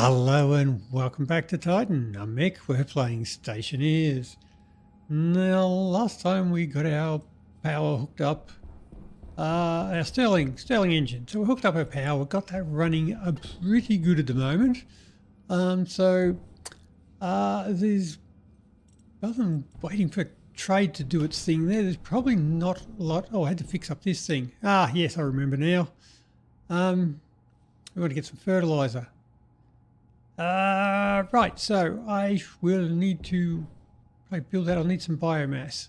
Hello and welcome back to Titan. I'm Mick. We're playing Stationeers. Now, last time we got our power hooked up, our Stirling engine. So we hooked up our power. We got that running pretty good at the moment. There's nothing waiting for trade to do its thing there. There's probably not a lot. Oh, I had to fix up this thing. Ah, yes, I remember now. We want to get some fertilizer. Right, so I will need to build that. I'll need some biomass,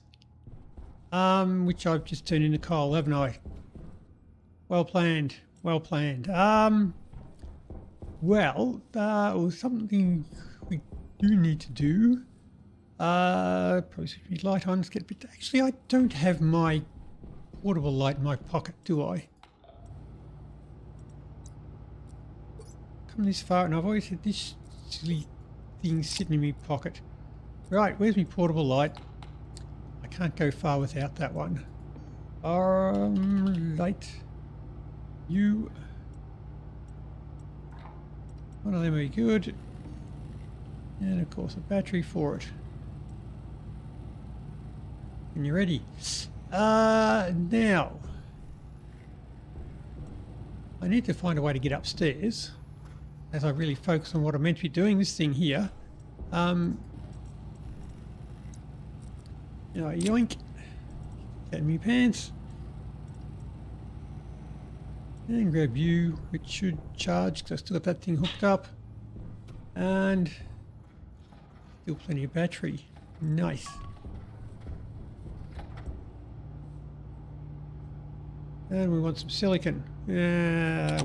which I've just turned into coal, haven't I? Well planned, well planned. Something we do need to do. Probably should be light on. Let's get a bit. Actually, I don't have my portable light in my pocket, do I? Come this far and I've always had this silly thing sitting in my pocket. Right, where's my portable light? I can't go far without that one. Light. You. One of them are good. And of course a battery for it. And you're ready. Now. I need to find a way to get upstairs. As I really focus on what I'm meant to be doing, this thing here. Yoink. Get in my pants. And grab you, which should charge because I still got that thing hooked up. And still plenty of battery. Nice. And we want some silicon. That's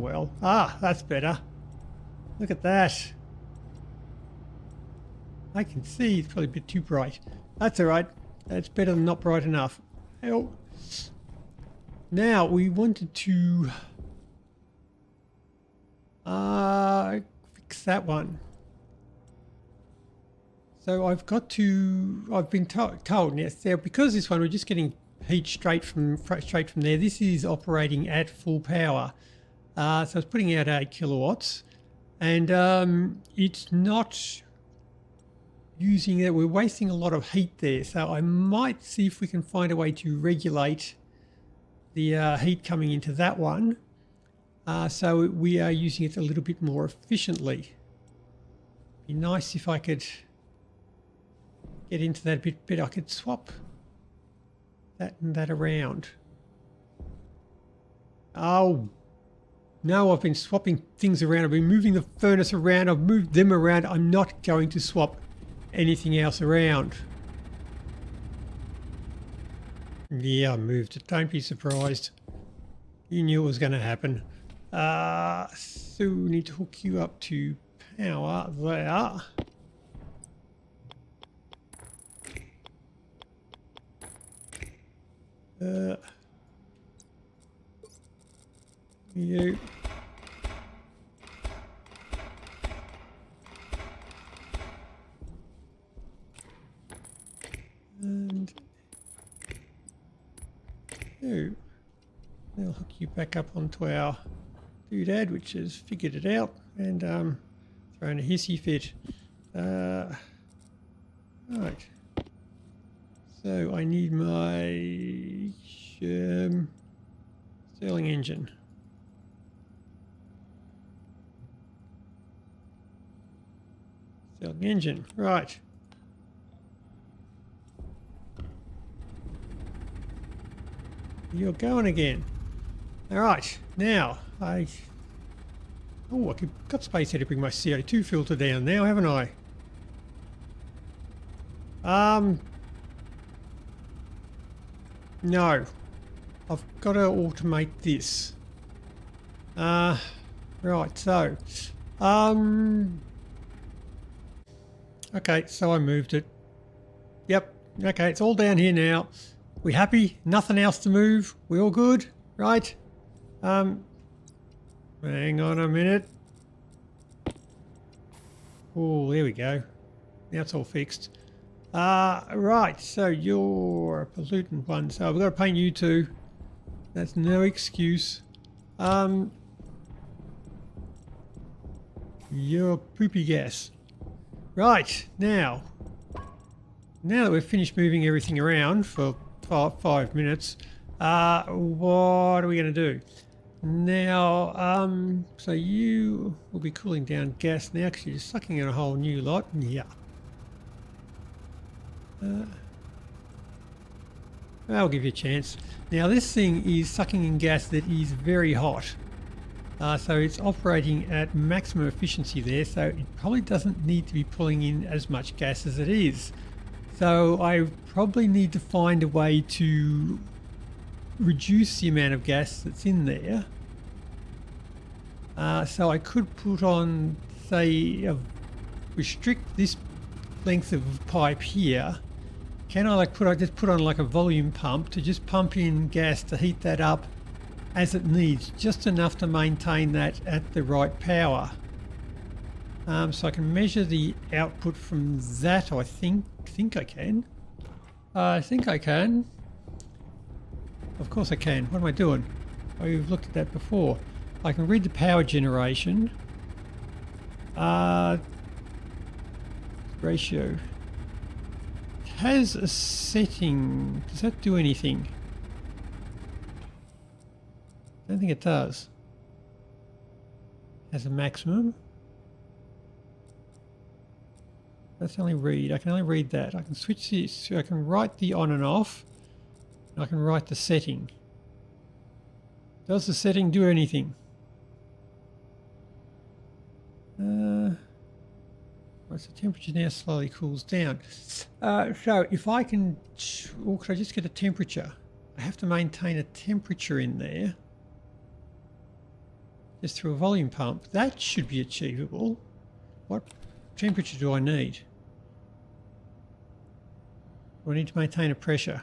better. Look at that. I can see it's probably a bit too bright. That's alright. That's better than not bright enough. Oh. Now we wanted to fix that one. So I've been told yes, there, because this one we're just getting heat straight from there. This is operating at full power. So it's putting out 8 kilowatts. And it's not using it. We're wasting a lot of heat there. So I might see if we can find a way to regulate the heat coming into that one. So we are using it a little bit more efficiently. Be nice if I could get into that a bit better. I could swap that and that around. Oh. No, I've been swapping things around. I've been moving the furnace around. I've moved them around. I'm not going to swap anything else around. Yeah, I moved it. Don't be surprised. You knew it was going to happen. So we need to hook you up to power there. You. And you. They'll hook you back up onto our doodad, which has figured it out and thrown a hissy fit. Right. So I need my Stirling engine. Stirling engine, right. You're going again. All right, now I've got space here to bring my CO2 filter down now, haven't I? No. I've got to automate this. Right, so okay, so I moved it. Yep, okay, it's all down here now. We happy? Nothing else to move? We all good? Right? Hang on a minute. Oh, there we go. Now it's all fixed. Right, so you're a pollutant one, so we've got to paint you too. That's no excuse. Your poopy gas. Right, now that we've finished moving everything around for 5 minutes, what are we going to do? Now, so you will be cooling down gas now because you're just sucking in a whole new lot. Yeah. I'll give you a chance. Now this thing is sucking in gas that is very hot. So it's operating at maximum efficiency there, so it probably doesn't need to be pulling in as much gas as it is. So I probably need to find a way to reduce the amount of gas that's in there. So I could put on, say, restrict this length of pipe here. Can I just put on like a volume pump to just pump in gas to heat that up as it needs, just enough to maintain that at the right power. So I can measure the output from that. I think I can. I think I can. Of course I can. What am I doing? Oh, you've looked at that before. I can read the power generation. Ratio. It has a setting. Does that do anything? I don't think it does. Has a maximum. That's only read. I can only read that. I can switch this. I can write the on and off. And I can write the setting. Does the setting do anything? Right, so temperature now slowly cools down. So if I can, or could I just get a temperature? I have to maintain a temperature in there. Just through a volume pump. That should be achievable. What temperature do I need? Do I need to maintain a pressure?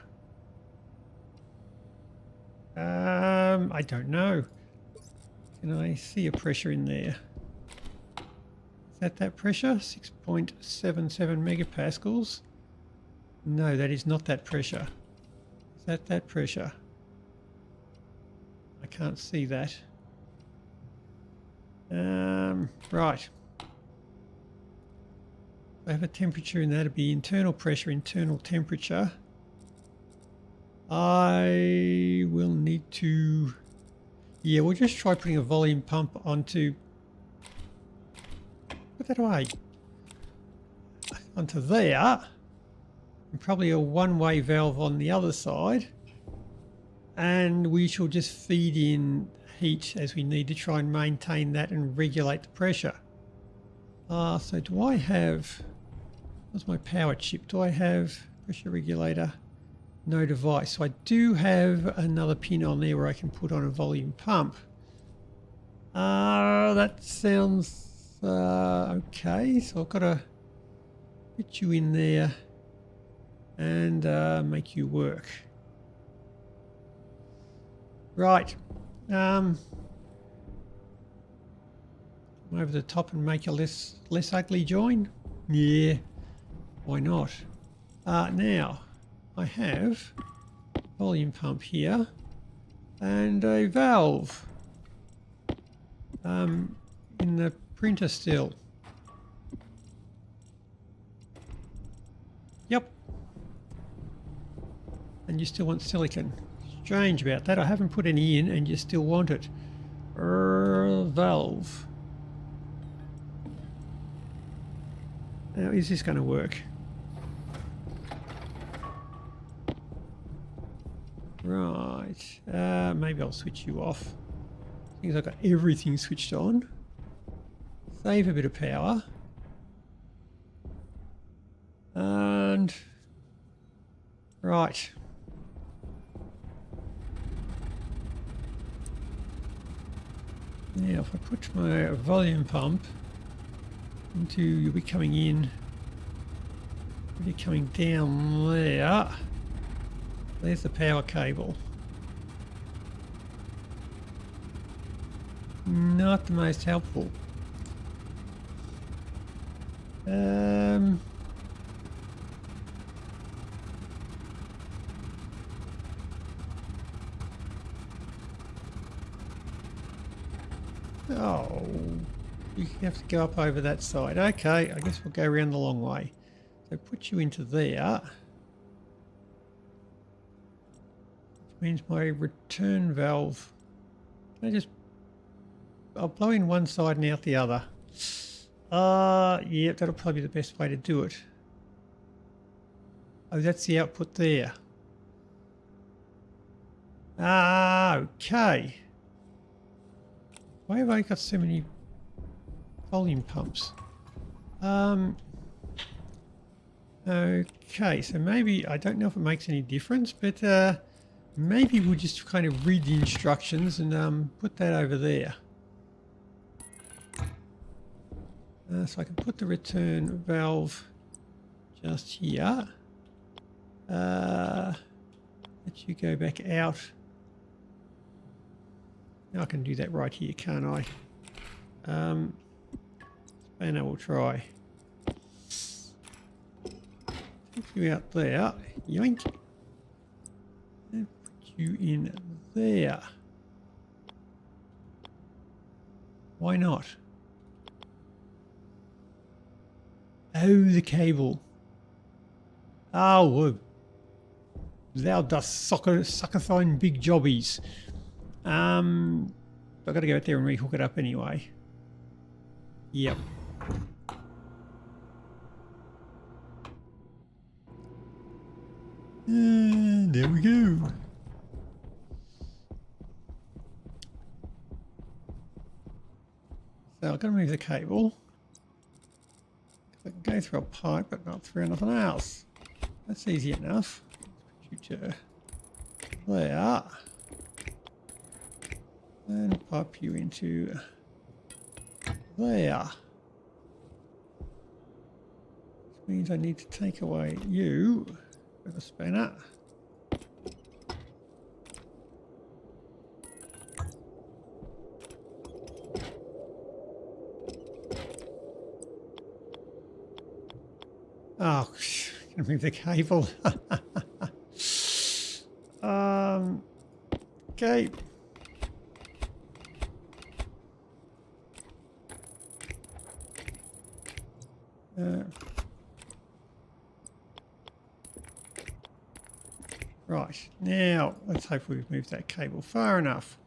I don't know. Can I see a pressure in there? Is that pressure? 6.77 megapascals? No, that is not that pressure. Is that pressure? I can't see that. Right. I have a temperature in that. It'd be internal pressure, internal temperature. I will need to... Yeah, we'll just try putting a volume pump onto... Put that away. Onto there. And probably a one-way valve on the other side. And we shall just feed in heat as we need to try and maintain that and regulate the pressure. So do I have... What's my power chip? Do I have pressure regulator? No device. So I do have another pin on there where I can put on a volume pump. That sounds okay. So I've got to get you in there and make you work. Right. Come over the top and make a less ugly join. Yeah. Why not? Now, I have a volume pump here and a valve in the printer still. Yep. And you still want silicon. Strange about that. I haven't put any in and you still want it. Valve. Now, is this going to work? Right, maybe I'll switch you off. Seems I've got everything switched on. Save a bit of power. And... Right. Now if I put my volume pump into, you'll be coming in, you'll be coming down there. There's the power cable. Not the most helpful. Oh. You have to go up over that side. Okay, I guess we'll go around the long way. So put you into there. Which means my return valve. Can I just... I'll blow in one side and out the other. Yeah, that'll probably be the best way to do it. Oh, that's the output there. Ah, okay. Why have I got so many volume pumps? Okay, so maybe, I don't know if it makes any difference, but maybe we'll just kind of read the instructions and put that over there. So I can put the return valve just here. Let you go back out. Now I can do that right here, can't I? Spanner will try. Take you out there, yoink, and put you in there. Why not? Oh, the cable. Oh, well, thou dost suckathine big jobbies. I've got to go out there and rehook it up anyway. Yep. And there we go. So I've got to move the cable. I can go through a pipe, but not through anything else. That's easy enough. Put you to there. And pop you into there. Which means I need to take away you with a spanner. Oh, gonna move the cable. Okay. Right, now let's hope we've moved that cable far enough.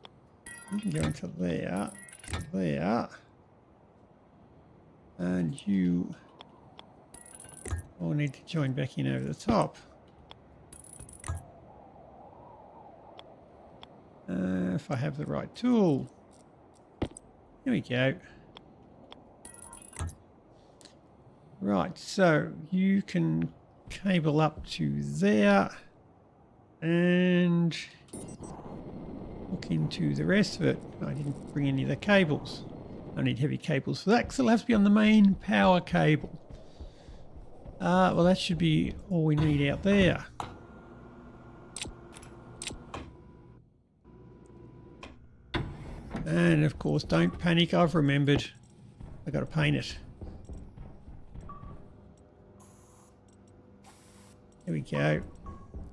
You can go into there, there, and you all need to join back in over the top. If I have the right tool. Here we go. Right, so you can cable up to there and hook into the rest of it. I didn't bring any of the cables. I need heavy cables for that because it'll have to be on the main power cable. Well, that should be all we need out there. And of course, don't panic. I've remembered. I've got to paint it. There we go.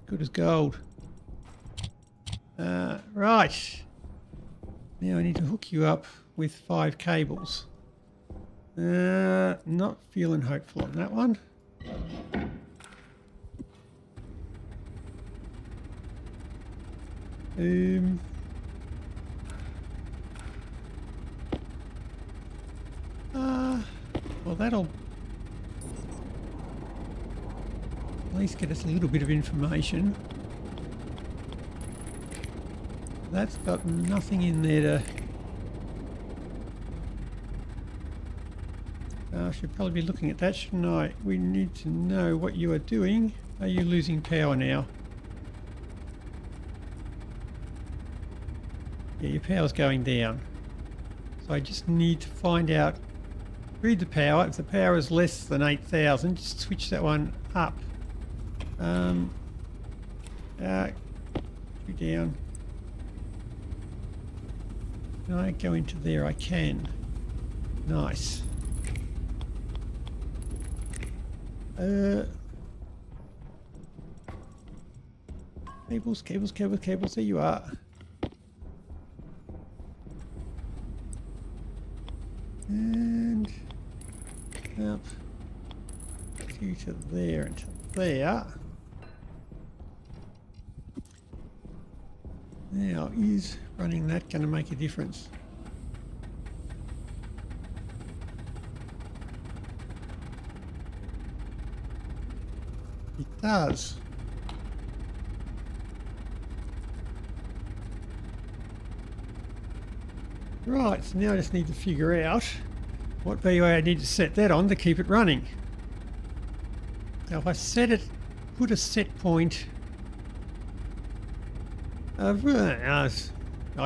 Good as gold. Right. Now I need to hook you up with 5 cables. Not feeling hopeful on that one. Well, that'll at least get us a little bit of information. That's got nothing in there to... I should probably be looking at that, shouldn't I? We need to know what you are doing. Are you losing power now? Yeah, your power's going down. So I just need to find out, read the power. If the power is less than 8,000, just switch that one up. You down. Can I go into there? I can. Nice. Cables, cables, cables, cables. There you are. Up. 2 to there and to there. Now, is running that going to make a difference? It does. Right, so now I just need to figure out what value I need to set that on to keep it running. Now if I set it, put a set point of, I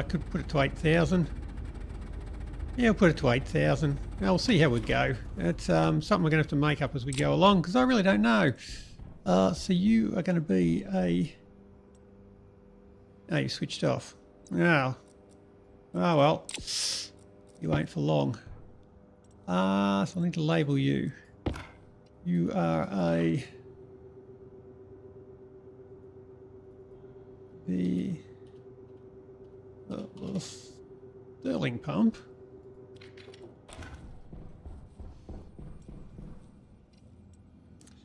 could put it to 8,000. Yeah, I'll put it to 8,000. Now we'll see how we go. It's something we're going to have to make up as we go along because I really don't know. So you are going to be a... Oh, you switched off. Oh. Oh well. You ain't for long. So I need to label you. You are the Stirling pump.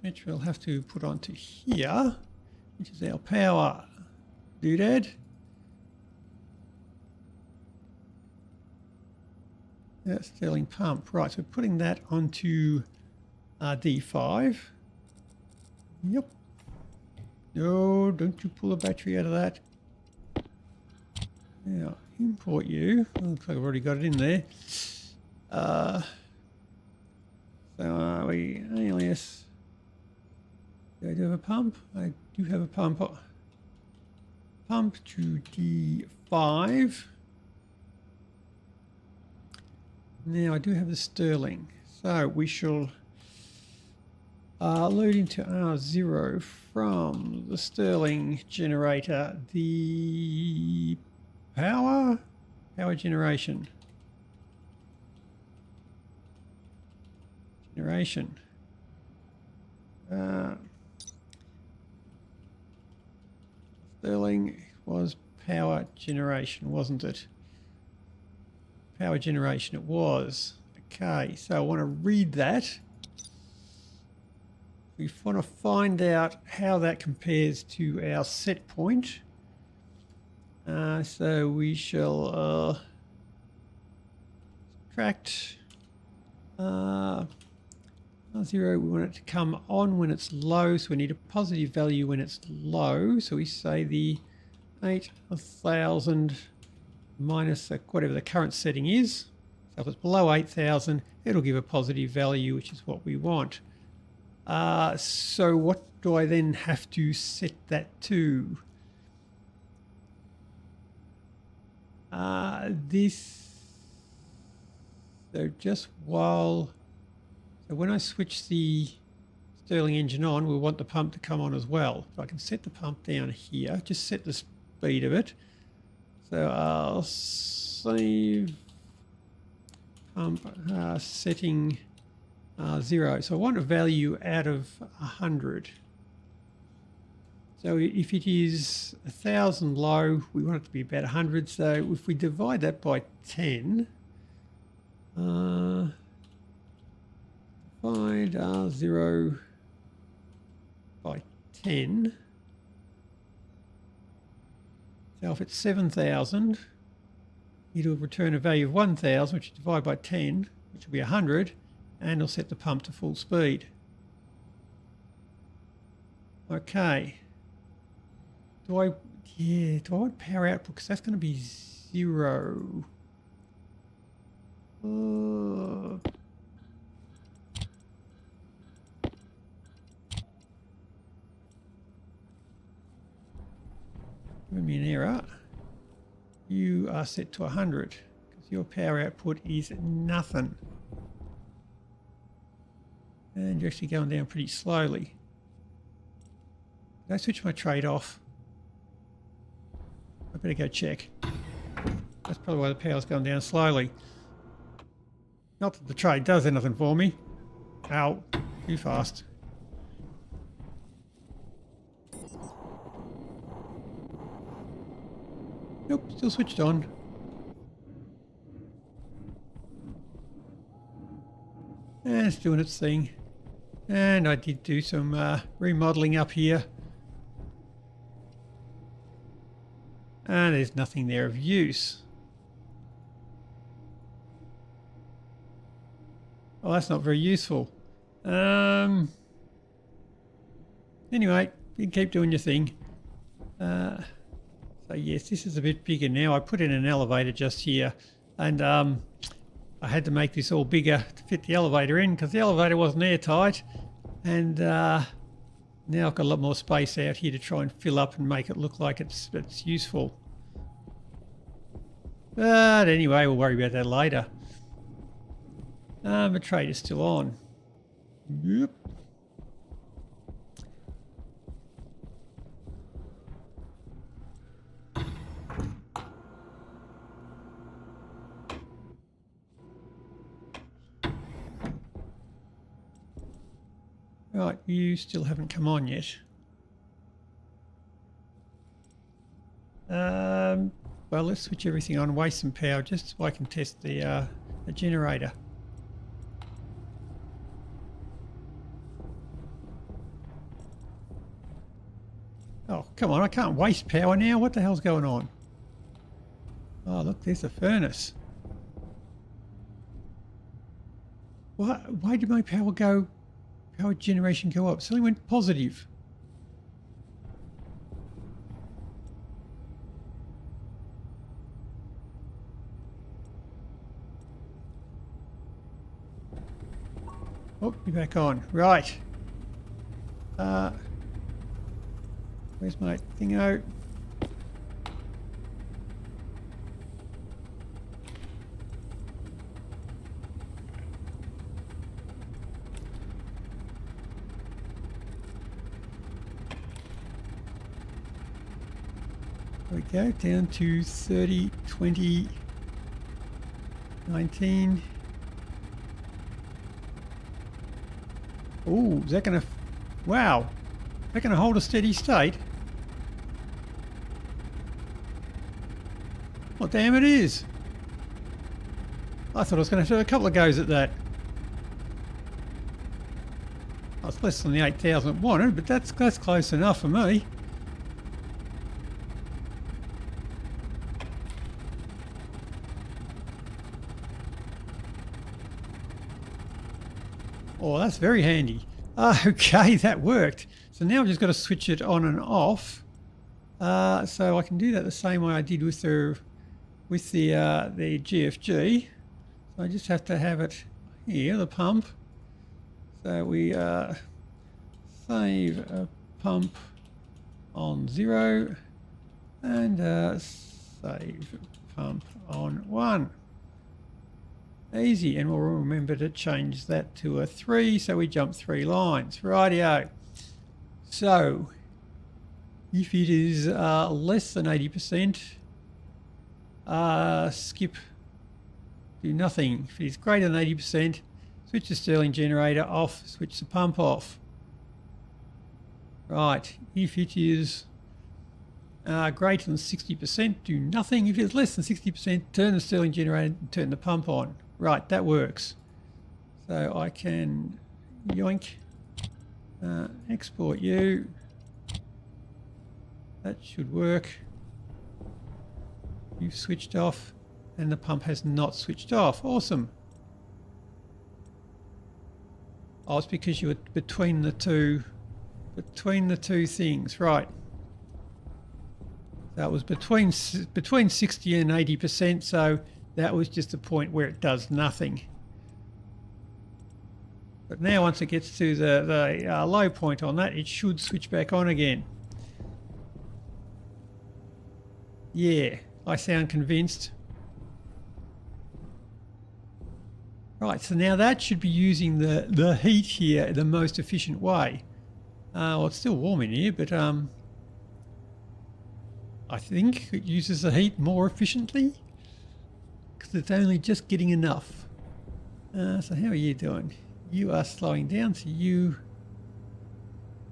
Which we'll have to put onto here, which is our power doodad. That's Stirling pump. Right, so we're putting that onto D5. Yep. No, don't you pull the battery out of that. Now, import you. Looks like I've already got it in there. So are we alias? Do I do have a pump? I do have a pump. Pump to D5. Now I do have the Stirling, so we shall load into R0 from the Stirling generator the power generation. Stirling was power generation, wasn't it? Power generation it was. Okay, so I want to read that. We want to find out how that compares to our set point. So we shall subtract R0. We want it to come on when it's low, so we need a positive value when it's low. So we say the 8,000 minus whatever the current setting is. So if it's below 8,000, it'll give a positive value, which is what we want. So what do I then have to set that to? So when I switch the Stirling engine on, we want the pump to come on as well. So I can set the pump down here, just set the speed of it. So I'll save pump setting 0. So I want a value out of 100. So if it is 1,000 low, we want it to be about 100. So if we divide that by 10, divide R0 by 10. So if it's 7,000, it'll return a value of 1,000, which is divided by 10, which will be 100, and it'll set the pump to full speed. Okay. Do I want power output? Because that's going to be 0. Give me an error. You are set to 100 because your power output is nothing. And you're actually going down pretty slowly. Did I switch my trade off? I better go check. That's probably why the power's going down slowly. Not that the trade does anything for me. Ow, too fast. Nope, still switched on. And it's doing its thing. And I did do some remodeling up here. And there's nothing there of use. Oh, that's not very useful. Anyway, you can keep doing your thing. So yes, this is a bit bigger now. I put in an elevator just here, and I had to make this all bigger to fit the elevator in because the elevator wasn't airtight. And now I've got a lot more space out here to try and fill up and make it look like it's useful. But anyway, we'll worry about that later. The trade is still on. Yep. Right, you still haven't come on yet. Well, let's switch everything on, waste some power just so I can test the generator. Oh, come on, I can't waste power now. What the hell's going on? Oh, look, there's a furnace. Why did my power generation go up? It suddenly went positive. Oh, you're back on. Right. Where's my thingo? There we go, down to 30, 20, 19. Oh, is that going to... Wow. Is that going to hold a steady state? Well, damn it is. I thought I was going to have a couple of goes at that. Oh, it's less than the 8,000 wanted, but that's close enough for me. Oh, that's very handy. Okay, that worked. So now I've just got to switch it on and off. So I can do that the same way I did with the GFG. So I just have to have it here, the pump. So we save a pump on 0 and save pump on 1. Easy, and we'll remember to change that to a 3, so we jump 3 lines. Rightio. So, if it is less than 80%, skip, do nothing. If it is greater than 80%, switch the Stirling generator off, switch the pump off. Right, if it is greater than 60%, do nothing. If it's less than 60%, turn the Stirling generator and turn the pump on. Right, that works. So I can yoink, export you. That should work. You've switched off and the pump has not switched off. Awesome. Oh, it's because you were between the two things, right? That was between 60 and 80%, so that was just the point where it does nothing. But now once it gets to the low point on that, it should switch back on again. Yeah, I sound convinced. Right, so now that should be using the heat here the most efficient way. Well, it's still warm in here, but I think it uses the heat more efficiently because it's only just getting enough. So how are you doing? You are slowing down, so you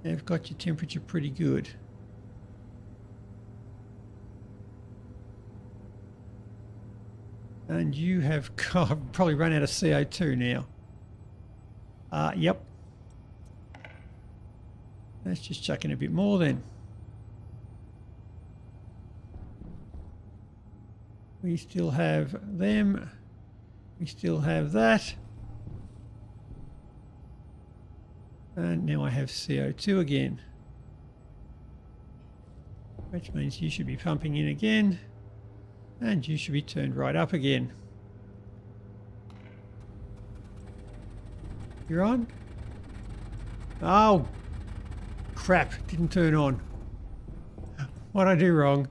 have got your temperature pretty good. And you have probably run out of CO2 now. Yep. Let's just chuck in a bit more then. We still have them. We still have that. And now I have CO2 again. Which means you should be pumping in again. And you should be turned right up again. You're on? Oh, crap. Didn't turn on. What'd I do wrong?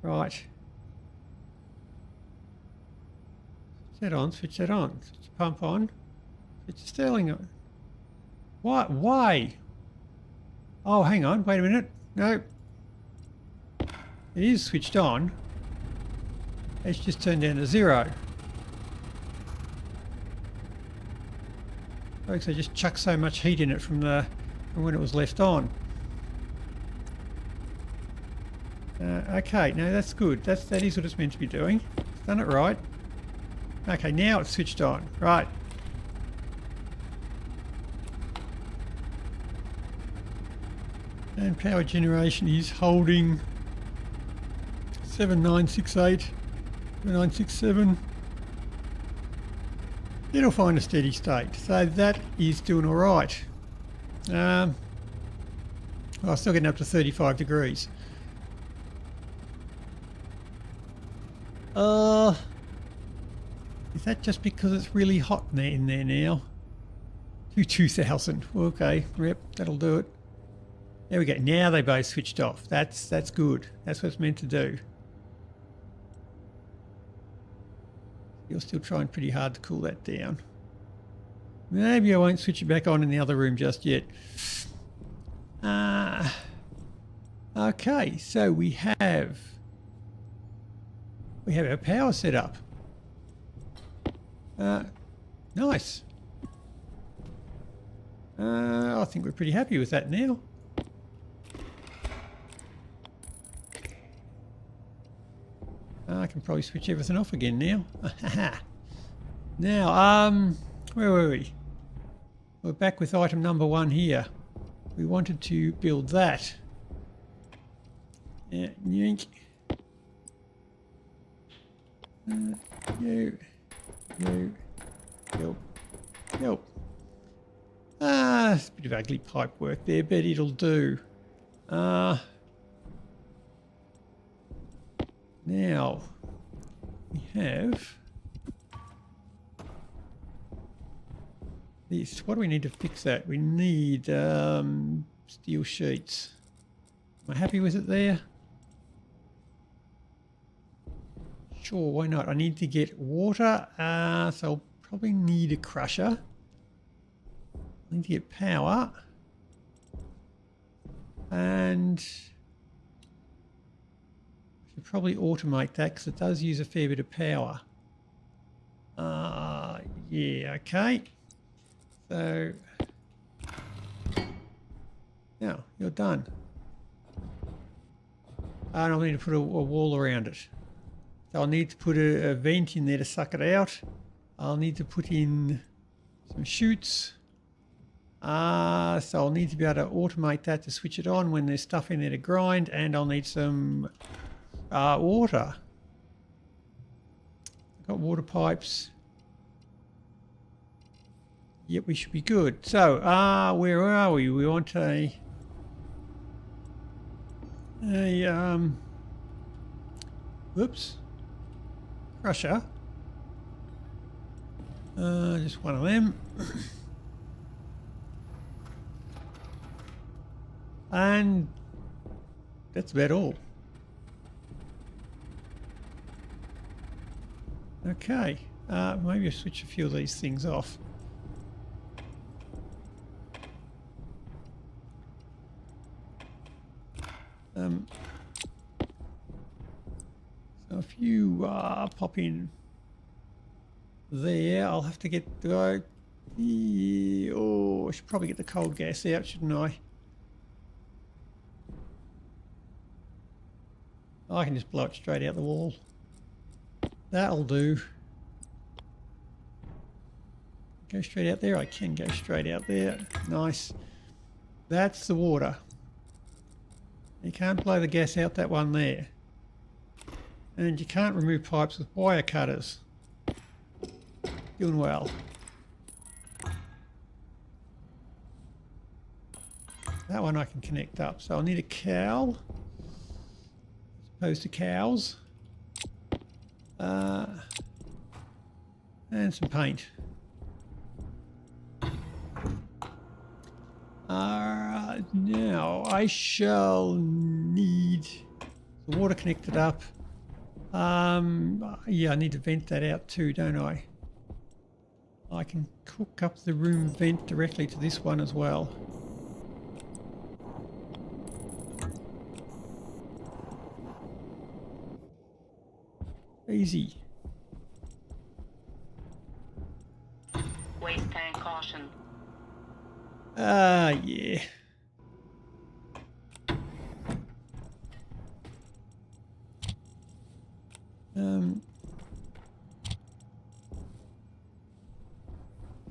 Right. Switch that on, switch that on. Switch the pump on. Switch the Stirling on. What? Why? Oh, hang on. Wait a minute. No. It is switched on. It's just turned down to 0. Folks, I just chucked so much heat in it from when it was left on. Okay, no, that's good. That is what it's meant to be doing. It's done it right. Okay, now it's switched on. Right. And power generation is holding 7968, 7967. It'll find a steady state. So that is doing all right. Well, still getting up to 35 degrees. Is that just because it's really hot in there now? 2000. Okay, yep, that'll do it. There we go. Now they both switched off. That's good. That's what it's meant to do. You're still trying pretty hard to cool that down. Maybe I won't switch it back on in the other room just yet. Okay, so we have our power set up. Nice. I think we're pretty happy with that now. I can probably switch everything off again now. Now, where were we? We're back with item number 1 here. We wanted to build that. Yeah, yoink. Yo. It's a bit of ugly pipe work there, but it'll do. Now, we have this. What do we need to fix that? We need steel sheets. Am I happy with it there? Sure, why not? I need to get water, so I'll probably need a crusher. I need to get power. And I should probably automate that because it does use a fair bit of power. Yeah, okay. So, now you're done. And I'll need to put a wall around it. So I'll need to put a vent in there to suck it out. I'll need to put in some chutes. So I'll need to be able to automate that to switch it on when there's stuff in there to grind, and I'll need some water. I've got water pipes. Yep, we should be good. So, where are we? We want a whoops, crusher. Just one of them. And that's about all. Okay, maybe I'll switch a few of these things off. So if you pop in there, I'll have to get the I should probably get the cold gas out, shouldn't I? I can just blow it straight out the wall. That'll do. Go straight out there. I can go straight out there. Nice. That's the water. You can't blow the gas out that one there. And you can't remove pipes with wire cutters. Doing well. That one I can connect up. So I'll need a cowl as opposed to cows. And some paint. Now I shall need the water connected up. Yeah, I need to vent that out too, don't I? I can hook up the room vent directly to this one as well. Easy. Waste tank caution. Yeah.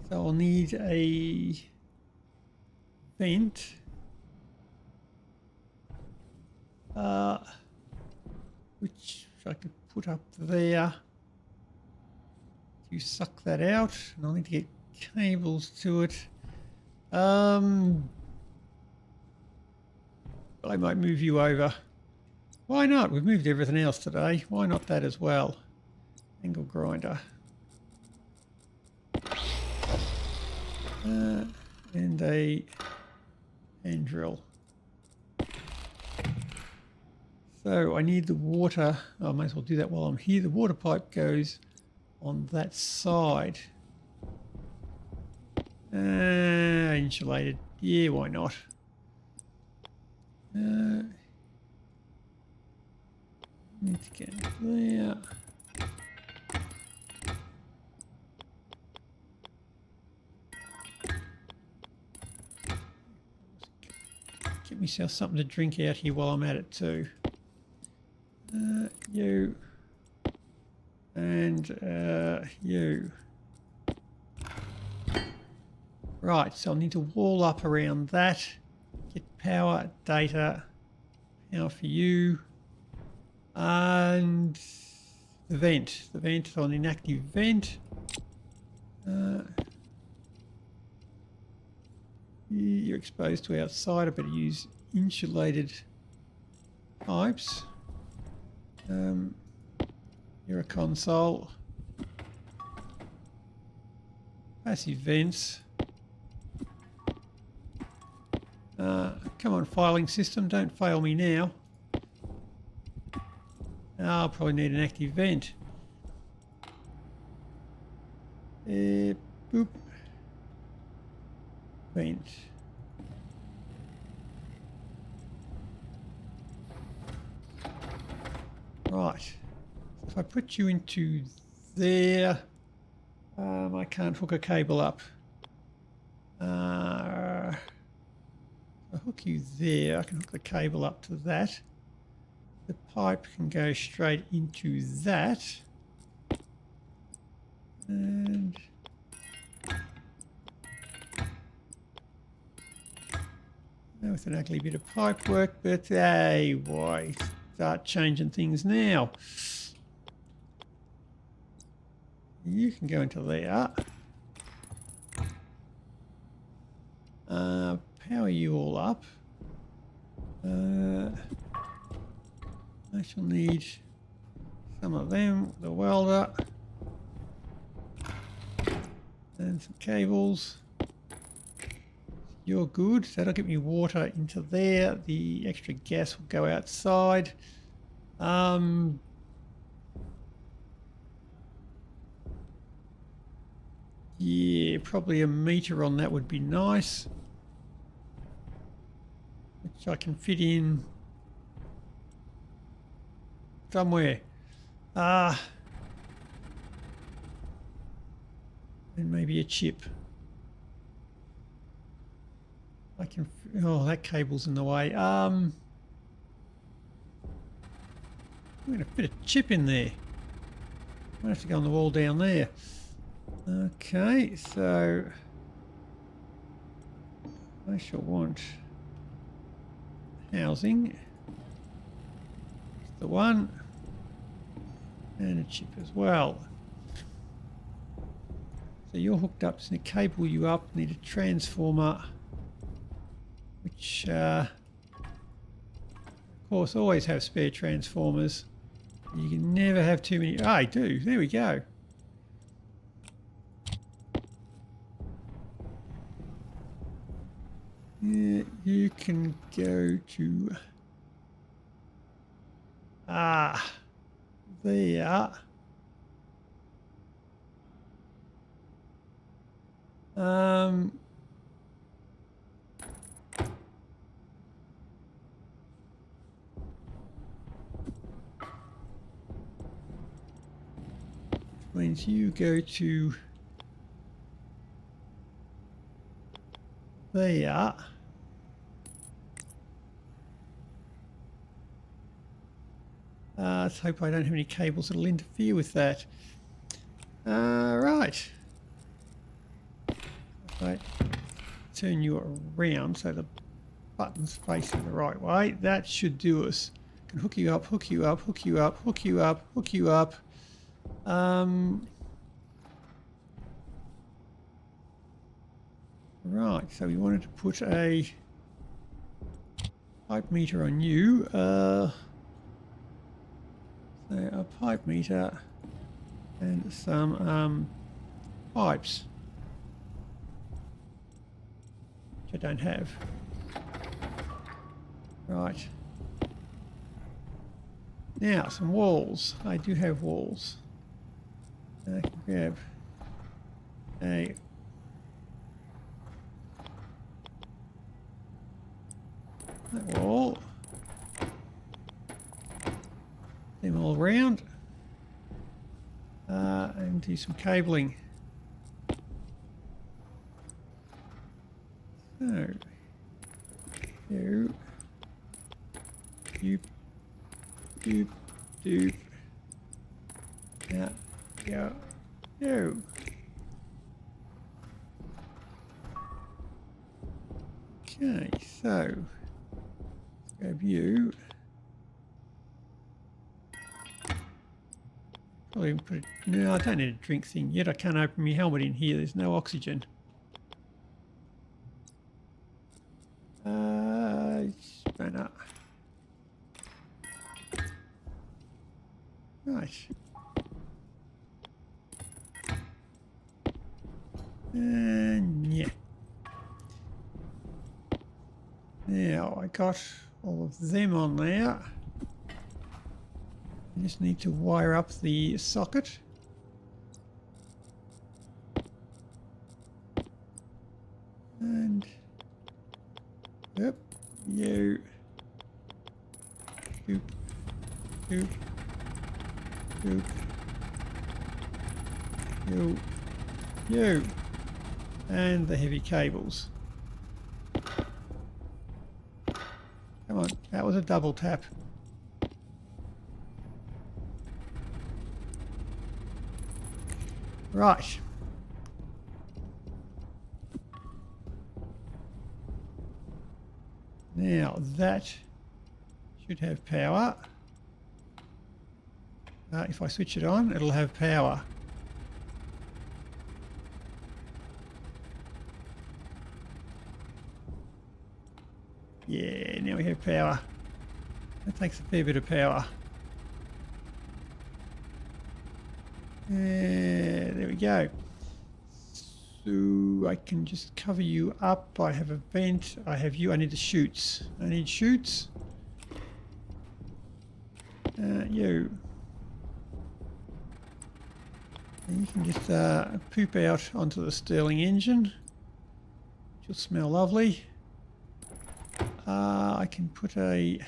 So I'll need a vent. Which I could put up there to suck that out, and I'll need to get cables to it. I might move you over. Why not? We've moved everything else today. Why not that as well? Angle grinder. And a hand drill. So I need the water. I might as well do that while I'm here. The water pipe goes on that side. Insulated. Yeah, why not? Need to get there. Get myself something to drink out here while I'm at it too. You. And you. Right, so I'll need to wall up around that. Get power, data, power for you. And the vent. The vent on inactive vent. You're exposed to outside. I better use insulated pipes. You're a console. Passive vents. Come on, filing system, don't fail me now. I'll probably need an active vent. Boop. Vent. Right. If I put you into there, I can't hook a cable up. If I hook you there, I can hook the cable up to that. The pipe can go straight into that. And with an ugly bit of pipe work, but hey, why start changing things now? You can go into there. Power you all up. I shall need some of them, the welder, and some cables. You're good. That'll get me water into there. The extra gas will go outside. Yeah, probably a meter on that would be nice. Which I can fit in somewhere. And maybe a chip. I can. Oh, that cable's in the way. We've got a bit of chip in there. Might have to go on the wall down there. Okay, so I shall want housing. That's the one. And a chip as well. So you're hooked up, so they cable you up, need a transformer, which of course always have spare transformers. You can never have too many. I do, there we go. Yeah, you can go to there. Means you go to there. Let's hope I don't have any cables that'll interfere with that. Right. Right. Turn you around so the button's facing the right way. That should do us. Can hook you up, hook you up, hook you up, hook you up, hook you up. Right, so we wanted to put a pipe meter on you. So a pipe meter and some pipes, which I don't have. Right. Now, some walls. I do have walls. I can grab a that wall. Them all around. And do some cabling. So, you, doop, doop, doop. Yeah, yeah, no. Okay, so let's grab you. Probably put it. No, I don't need a drink thing yet. I can't open my helmet in here. There's no oxygen. Spanner. Right. And yeah. Now I got all of them on there. I just need to wire up the socket. And yep, you. Boop, boop, boop. You. And the heavy cables. Come on, that was a double tap. Right. Now that should have power. If I switch it on, it'll have power. Yeah, now we have power. That takes a fair bit of power. There we go. So I can just cover you up. I have a vent. I have you. I need the chutes. I need chutes. You. And you can just poop out onto the Stirling engine, which will smell lovely. I can put a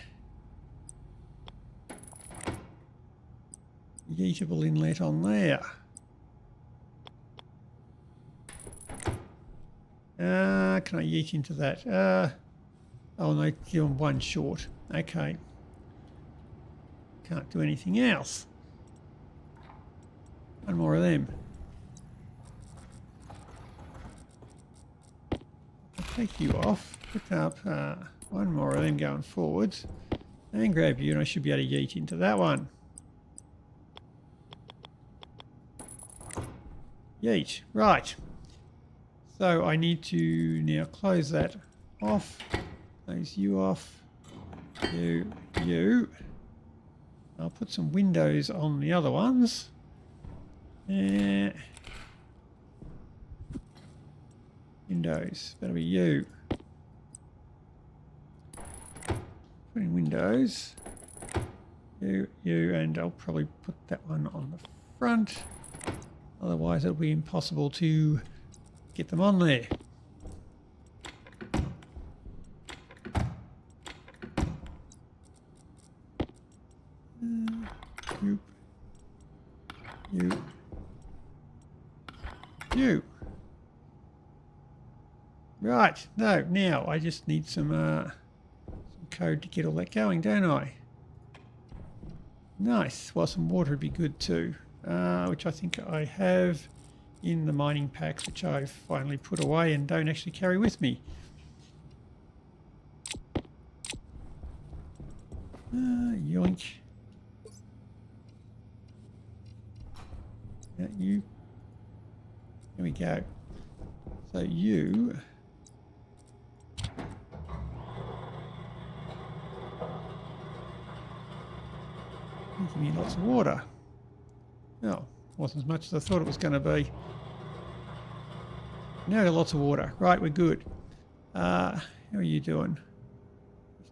yeetable inlet on there. Can I yeet into that? Oh no, you're one short. Okay. can't do anything else. One more of them. I'll take you off. Pick up one more of them going forwards. And grab you, and I should be able to yeet into that one. Yeet. Right. So I need to now close that off. Close you off. You. I'll put some windows on the other ones. Windows. That'll be you. Put in windows. You, and I'll probably put that one on the front. Otherwise it'll be impossible to get them on there. You. Right, no, now I just need some code to get all that going, don't I? Nice. Well, some water would be good too, which I think I have in the mining packs, which I've finally put away and don't actually carry with me. Yoink. You. There we go. So you. Give me lots of water. Oh, wasn't as much as I thought it was going to be. Now got lots of water. Right, we're good. How are you doing?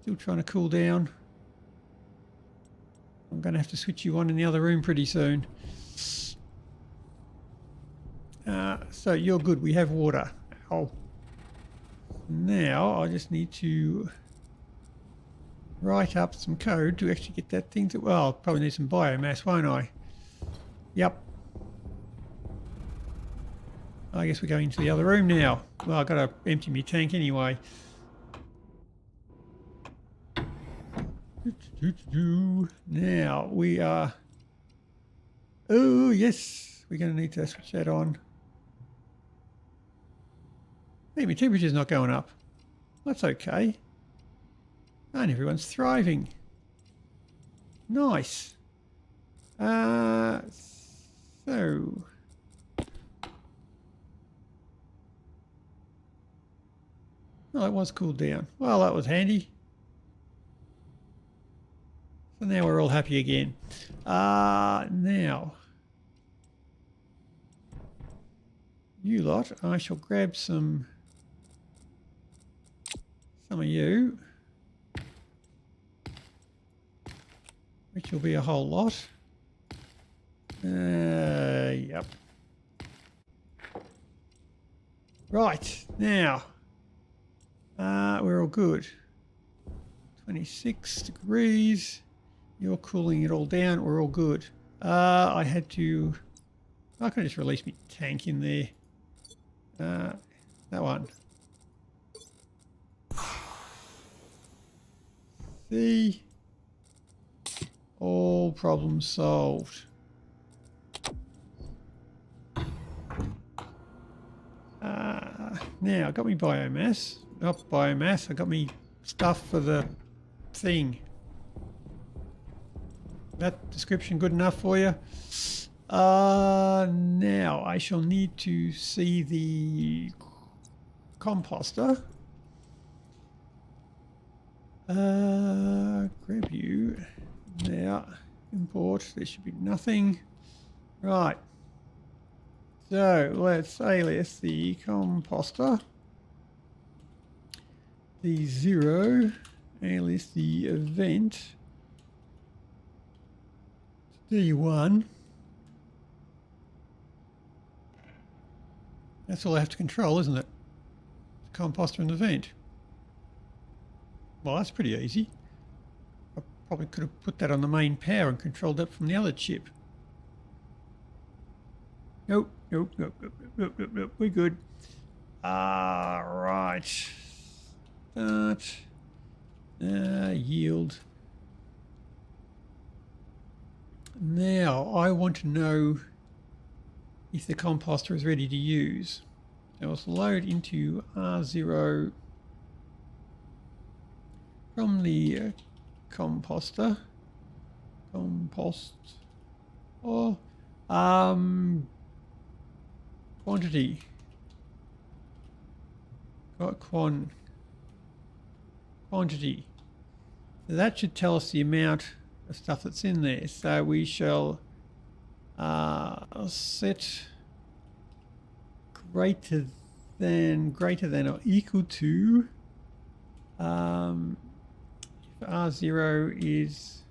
Still trying to cool down. I'm going to have to switch you on in the other room pretty soon. So you're good. We have water. Oh. Now I just need to write up some code to actually get that thing to... Well, I'll probably need some biomass, won't I? Yep. I guess we're going to the other room now. Well, I've got to empty my tank anyway. Now we are... Oh, yes. We're going to need to switch that on. Hey, my temperature's not going up. That's okay. And everyone's thriving. Nice. So... Oh, it was cooled down. Well, that was handy. So now we're all happy again. Now... You lot, I shall grab some of you. Which will be a whole lot. Yep. Right, now, we're all good. 26 degrees. You're cooling it all down. We're all good. I could just release my tank in there. That one. See? All problems solved. Now, I got me biomass. Not biomass, I got me stuff for the thing. That description good enough for you? Now, I shall need to see the composter. Grab you. Now, import. There should be nothing. Right. So, let's alias the composter. The 0. Alias the event. D1. That's all I have to control, isn't it? The composter and the vent. Well, that's pretty easy. I probably could have put that on the main power and controlled that from the other chip. Nope. We're good. Right. Start. Yield. Now I want to know if the composter is ready to use. So let's load into R0 from the composter. Compost or quantity. Got quantity. So that should tell us the amount of stuff that's in there. So we shall set greater than or equal to if R0 is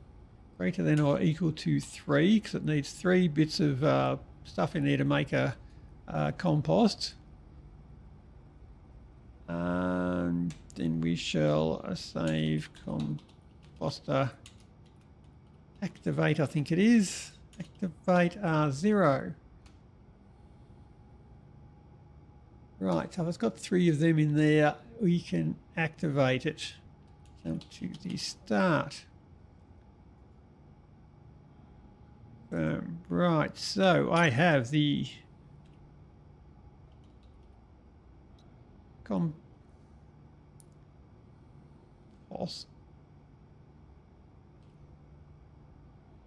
greater than or equal to 3, because it needs 3 bits of stuff in there to make a compost. And then we shall save composter activate, I think it is. Activate R0. Right, so if it's got 3 of them in there, we can activate it. Jump to the start. Right, so I have the compost.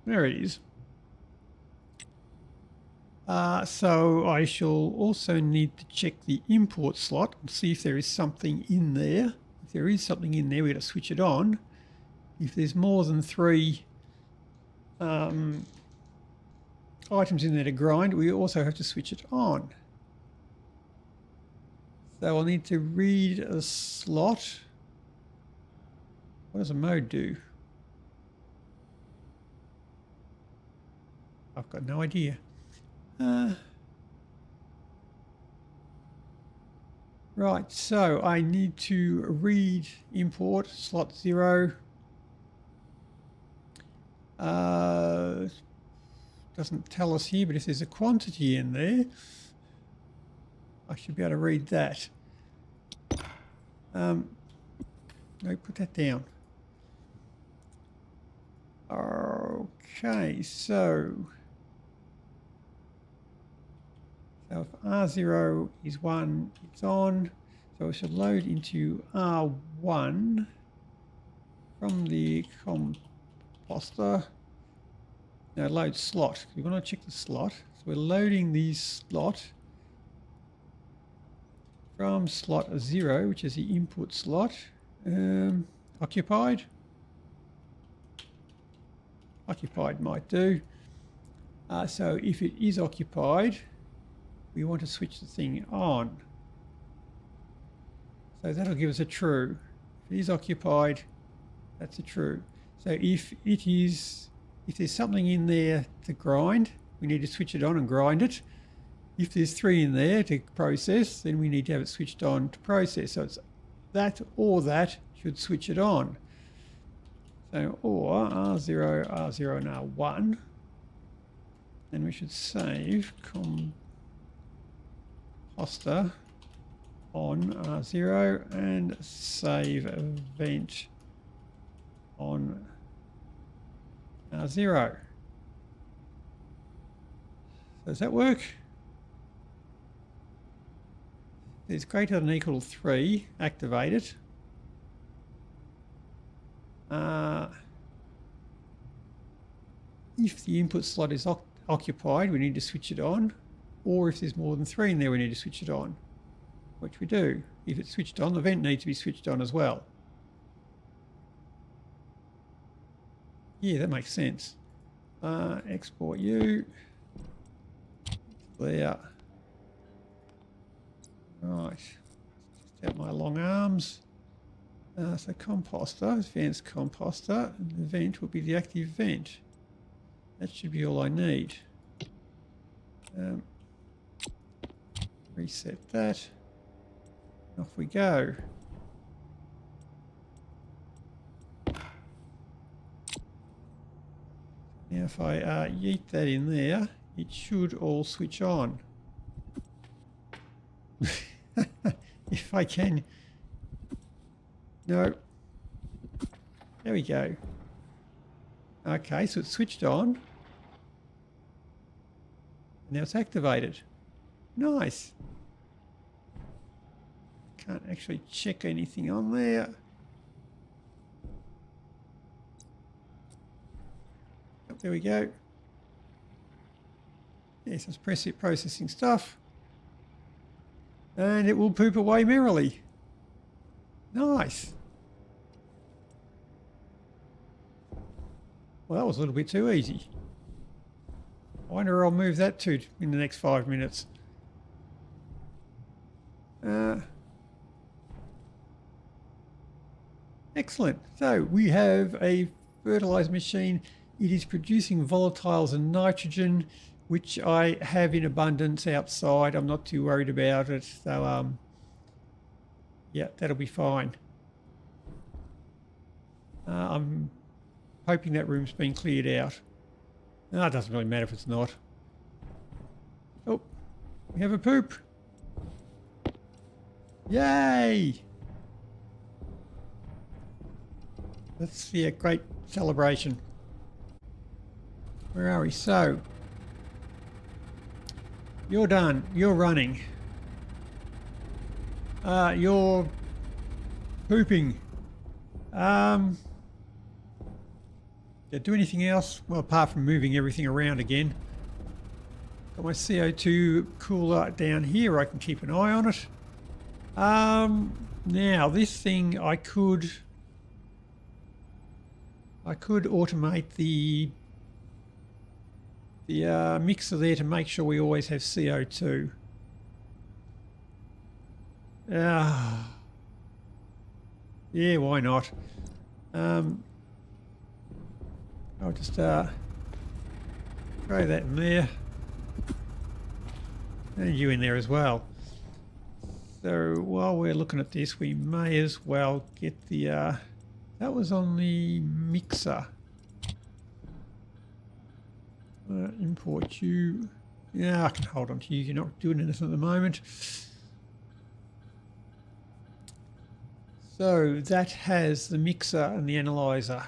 There it is. So I shall also need to check the import slot and see if there is something in there. If there is something in there, we're going to switch it on. If there's more than 3 items in there to grind, we also have to switch it on. So I'll need to read a slot. What does a mode do? I've got no idea. Right, so I need to read import slot 0. Doesn't tell us here, but if there's a quantity in there, I should be able to read that. No, put that down. Okay, so if R0 is 1, it's on. So we should load into R1 from the composter. Now load slot. We want to check the slot. So we're loading the slot from slot 0, which is the input slot. Occupied. Occupied might do. So if it is occupied, we want to switch the thing on. So that'll give us a true. If it is occupied, that's a true. So if there's something in there to grind, we need to switch it on and grind it. If there's 3 in there to process, then we need to have it switched on to process. So it's that or that should switch it on. So or R0, R0 and R1. Then we should save composter on R0 and save event on R0. So does that work? It's greater than or equal to 3, activate it. If the input slot is occupied, we need to switch it on. Or if there's more than 3 in there, we need to switch it on, which we do. If it's switched on, the vent needs to be switched on as well. Yeah, that makes sense. Export you. There. Right. Just out my long arms. So composter, advanced composter, and the vent will be the active vent. That should be all I need. Reset that. Off we go. Now if I yeet that in there, it should all switch on. If I can. No. There we go. Okay, so it's switched on. Now it's activated. Nice. Can't actually check anything on there. Oh, there we go. Yes, it's processing stuff. And it will poop away merrily. Nice. Well, that was a little bit too easy. I wonder where I'll move that to in the next 5 minutes. Excellent. So we have a fertilizer machine. It is producing volatiles and nitrogen, which I have in abundance outside. I'm not too worried about it. So, yeah, that'll be fine. I'm hoping that room's been cleared out. No, it doesn't really matter if it's not. Oh, we have a poop. Yay! That's a great celebration. Where are we? So, you're done. You're running. You're pooping. Do anything else? Well, apart from moving everything around again. Got my CO2 cooler down here. I can keep an eye on it. Now this thing I could automate the mixer there to make sure we always have CO2. Yeah, why not? I'll just throw that in there. And you in there as well. So while we're looking at this, we may as well get the... that was on the mixer. Import you. Yeah, I can hold on to you. You're not doing anything at the moment. So that has the mixer and the analyzer.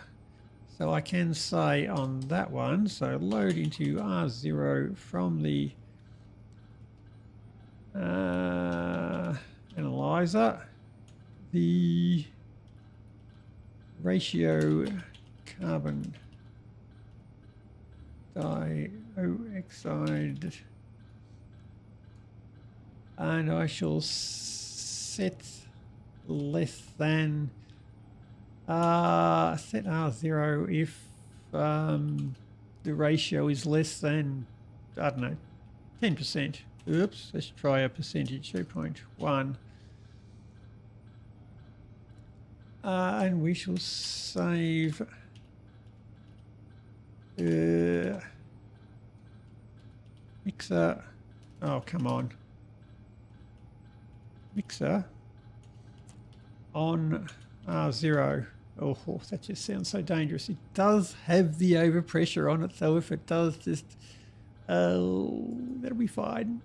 So I can say on that one, so load into R0 from the analyzer, the ratio carbon dioxide, and I shall set less than set R0 if the ratio is less than, I don't know, 10%. Oops, let's try a percentage, 2.1. And we shall save mixer. Oh, come on. Mixer on R0. Oh, that just sounds so dangerous. It does have the overpressure on it, so if it does just... that'll be fine.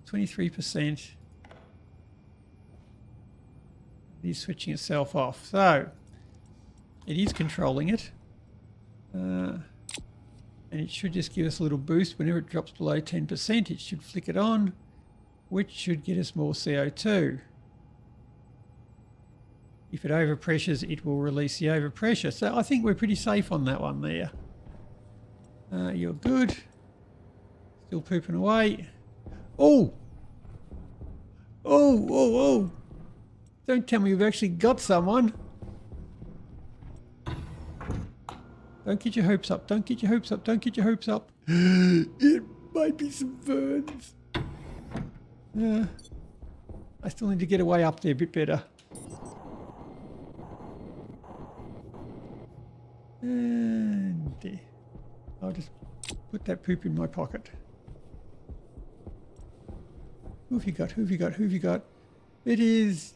It's 23%. It is switching itself off. So, it is controlling it. And it should just give us a little boost whenever it drops below 10%. It should flick it on, which should get us more CO2. If it overpressures, it will release the overpressure. So I think we're pretty safe on that one there. You're good. Still pooping away. Oh! Oh, oh, oh! Don't tell me you've actually got someone. Don't get your hopes up. Don't get your hopes up. Don't get your hopes up. It might be some ferns. I still need to get away up there a bit better. And there. I'll just put that poop in my pocket. Who have you got? Who have you got? Who have you got? It is...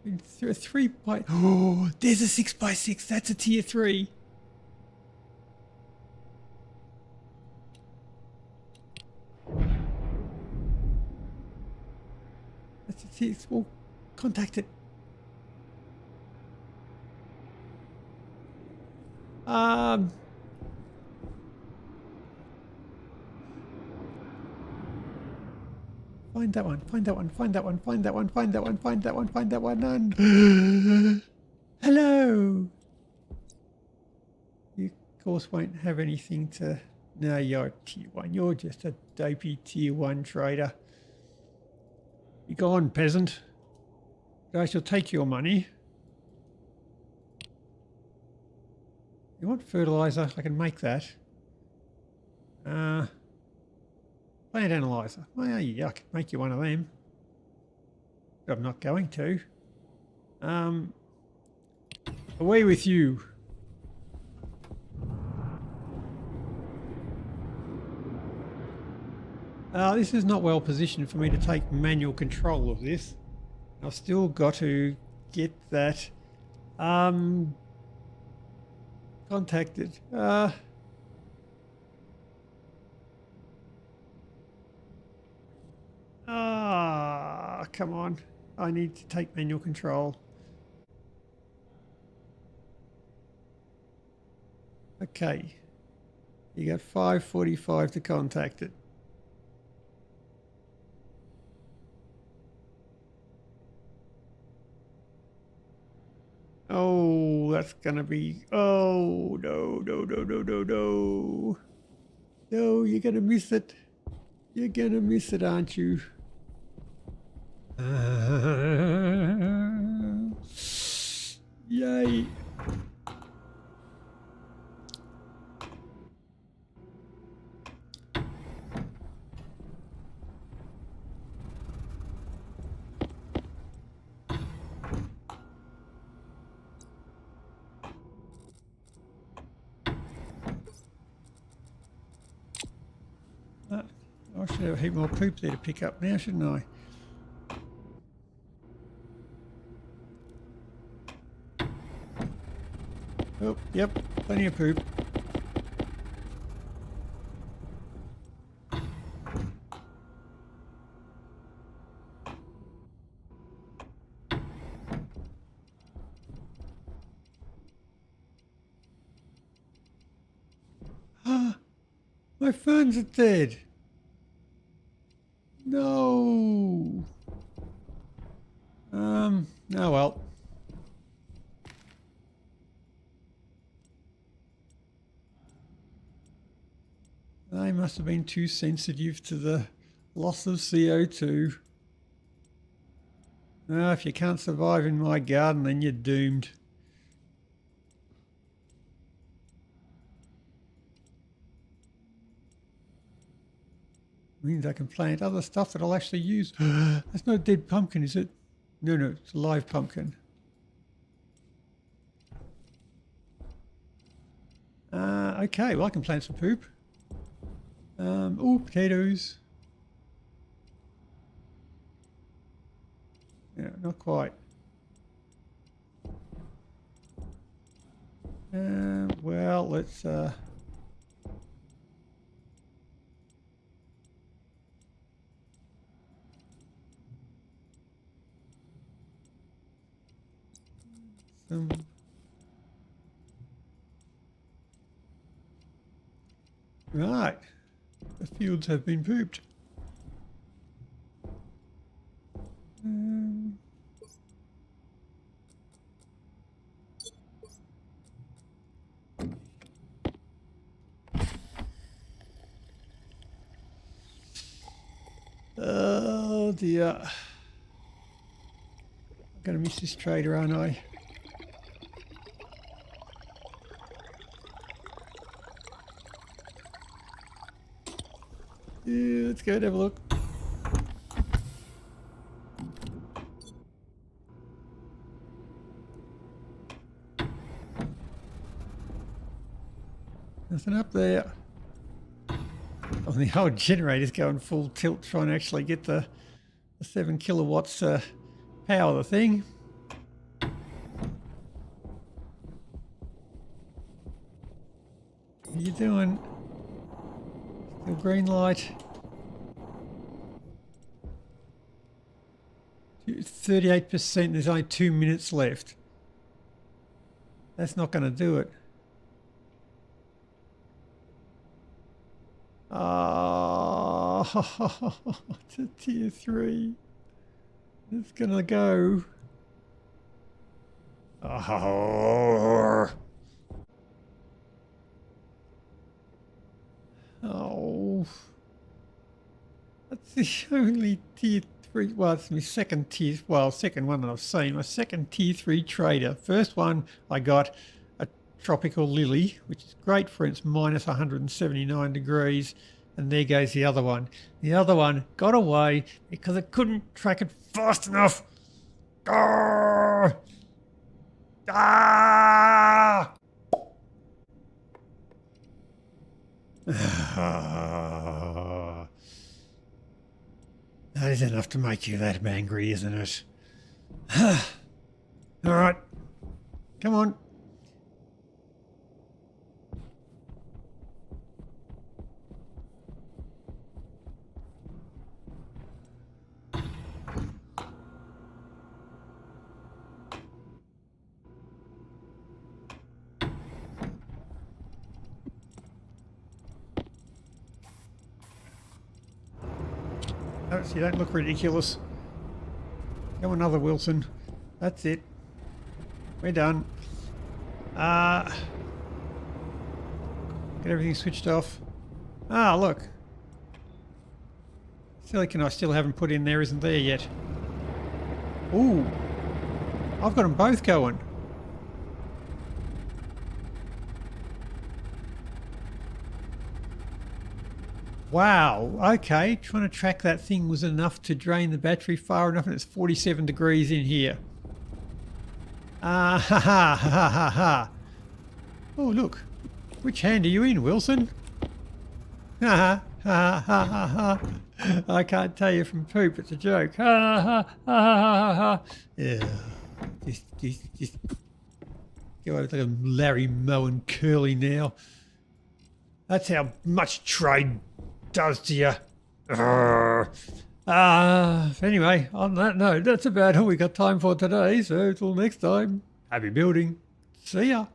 It's a 3 by... Oh, there's a 6 by 6. That's a tier 3. That's a tier... Well, contact it. Um, find that one, find that one, find that one, find that one, find that one, find that one, find that one, and hello. You, of course, won't have anything to... No, you're tier 1. You're just a dopey tier 1 trader. You go on, peasant. I shall take your money. You want fertilizer? I can make that. Plant analyzer. Well, yeah, I can make you one of them. But I'm not going to. Away with you. This is not well positioned for me to take manual control of this. I've still got to get that contacted. Come on. I need to take manual control. Okay. You got 5:45 to contact it. Oh, that's gonna be... Oh, no, no, no, no, no, no. No, you're gonna miss it. You're gonna miss it, aren't you? Yay. I should have a heap more poop there to pick up now, shouldn't I? Oh, yep, plenty of poop. Ah, my ferns are dead. No. Oh well. They must have been too sensitive to the loss of CO2. If you can't survive in my garden, then you're doomed. Means I can plant other stuff that I'll actually use. That's not a dead pumpkin, is it? No, no, it's a live pumpkin. Okay, well I can plant some poop. Oh, potatoes. Yeah, not quite. Well, let's... Right, the fields have been pooped. Oh dear. I'm going to miss this trader, aren't I? Yeah, let's go and have a look. Nothing up there. Oh, the old generator's going full tilt trying to actually get the 7 kilowatts power the thing. What are you doing? Still green light. 38%, there's only 2 minutes left. That's not going to do it. It's a tier 3. It's gonna go. Oh. Oh. That's the only tier 3. Well, it's my second tier. Well, second one that I've seen. My second tier 3 trader. First one I got a tropical lily, which is great for its minus 179 degrees. And there goes the other one. The other one got away because it couldn't track it fast enough. Ah! Ah! That is enough to make you that angry, isn't it? All right. Come on. You don't look ridiculous. Go another Wilson. That's it. We're done. Get everything switched off. Ah, look. Silicon I still haven't put in there isn't there yet. Ooh. I've got them both going. Wow, okay, trying to track that thing was enough to drain the battery far enough, and it's 47 degrees in here. Ah, ha ha ha ha ha. Oh, look. Which hand are you in, Wilson? Ha ha ha ha ha ha. I can't tell you from poop, it's a joke. Ha ha ha ha ha ha. Yeah. Just go over like a Larry Moen curly now. That's how much trade does to you. Anyway, on that note, that's about all we got time for today. So till next time, happy building. See ya.